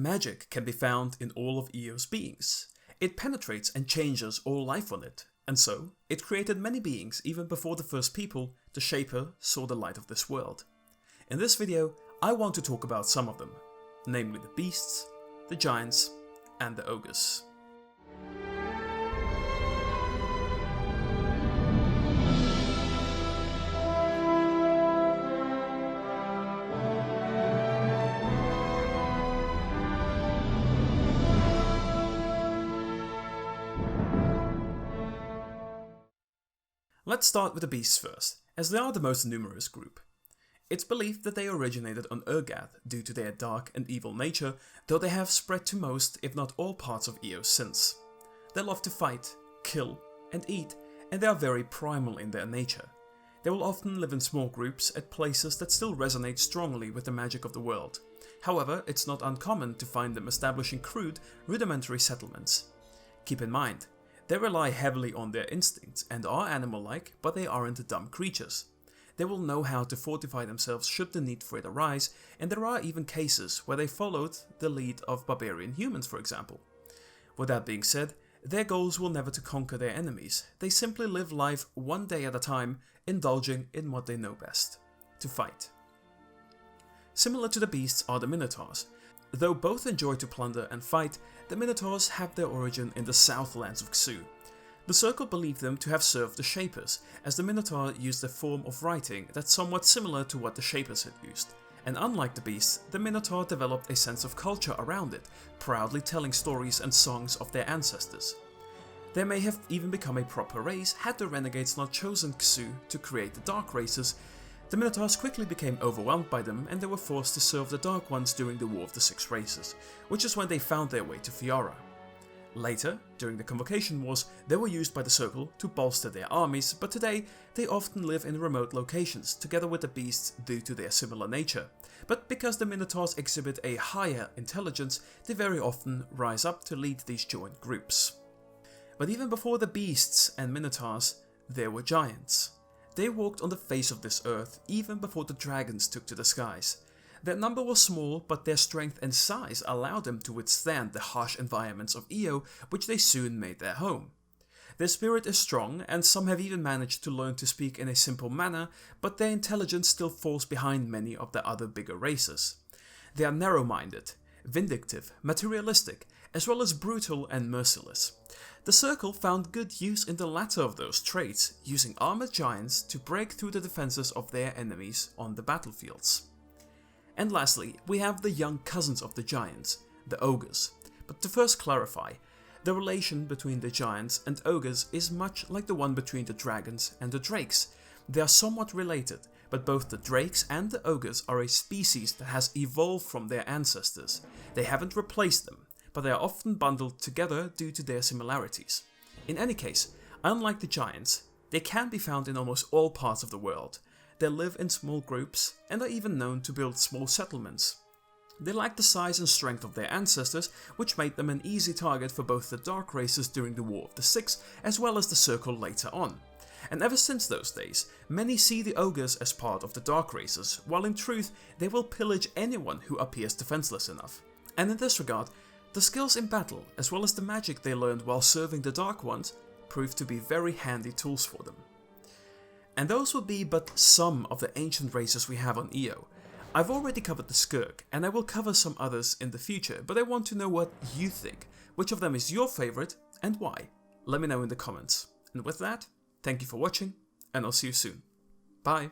Magic can be found in all of Eo's beings. It penetrates and changes all life on it, and so it created many beings even before the first people, the Shaper, saw the light of this world. In this video, I want to talk about some of them, namely the beasts, the giants, and the ogres. Let's start with the beasts first, as they are the most numerous group. It's believed that they originated on Urgath due to their dark and evil nature, though they have spread to most, if not all parts of Eo since. They love to fight, kill, and eat, and they are very primal in their nature. They will often live in small groups at places that still resonate strongly with the magic of the world. However, it's not uncommon to find them establishing crude, rudimentary settlements. Keep in mind, they rely heavily on their instincts and are animal-like, but they aren't dumb creatures. They will know how to fortify themselves should the need for it arise, and there are even cases where they followed the lead of barbarian humans, for example. With that being said, their goals will never to conquer their enemies. They simply live life one day at a time, indulging in what they know best: to fight. Similar to the beasts are the Minotaurs. Though both enjoy to plunder and fight, the Minotaurs have their origin in the Southlands of Xu. The Circle believed them to have served the Shapers, as the Minotaur used a form of writing that's somewhat similar to what the Shapers had used. And unlike the beasts, the Minotaur developed a sense of culture around it, proudly telling stories and songs of their ancestors. They may have even become a proper race had the renegades not chosen Xu to create the Dark Races. The Minotaurs quickly became overwhelmed by them, and they were forced to serve the Dark Ones during the War of the Six Races, which is when they found their way to Fiora. Later, during the Convocation Wars, they were used by the Circle to bolster their armies, but today they often live in remote locations, together with the beasts due to their similar nature. But because the Minotaurs exhibit a higher intelligence, they very often rise up to lead these joint groups. But even before the beasts and Minotaurs, there were giants. They walked on the face of this earth even before the dragons took to the skies. Their number was small, but their strength and size allowed them to withstand the harsh environments of Eo, which they soon made their home. Their spirit is strong, and some have even managed to learn to speak in a simple manner, but their intelligence still falls behind many of the other bigger races. They are narrow-minded, vindictive, materialistic, as well as brutal and merciless. The Circle found good use in the latter of those traits, using armored giants to break through the defenses of their enemies on the battlefields. And lastly, we have the young cousins of the giants, the ogres. But to first clarify, the relation between the giants and ogres is much like the one between the dragons and the drakes. They are somewhat related, but both the drakes and the ogres are a species that has evolved from their ancestors. They haven't replaced them, but they are often bundled together due to their similarities. In any case, unlike the giants, they can be found in almost all parts of the world. They live in small groups and are even known to build small settlements. They lack the size and strength of their ancestors, which made them an easy target for both the Dark Races during the War of the Six, as well as the Circle later on. And ever since those days, many see the ogres as part of the Dark Races, while in truth they will pillage anyone who appears defenseless enough. And in this regard, the skills in battle, as well as the magic they learned while serving the Dark Ones, proved to be very handy tools for them. And those would be but some of the ancient races we have on Eo. I've already covered the Skirk, and I will cover some others in the future, but I want to know what you think. Which of them is your favorite, and why? Let me know in the comments. And with that, thank you for watching, and I'll see you soon. Bye!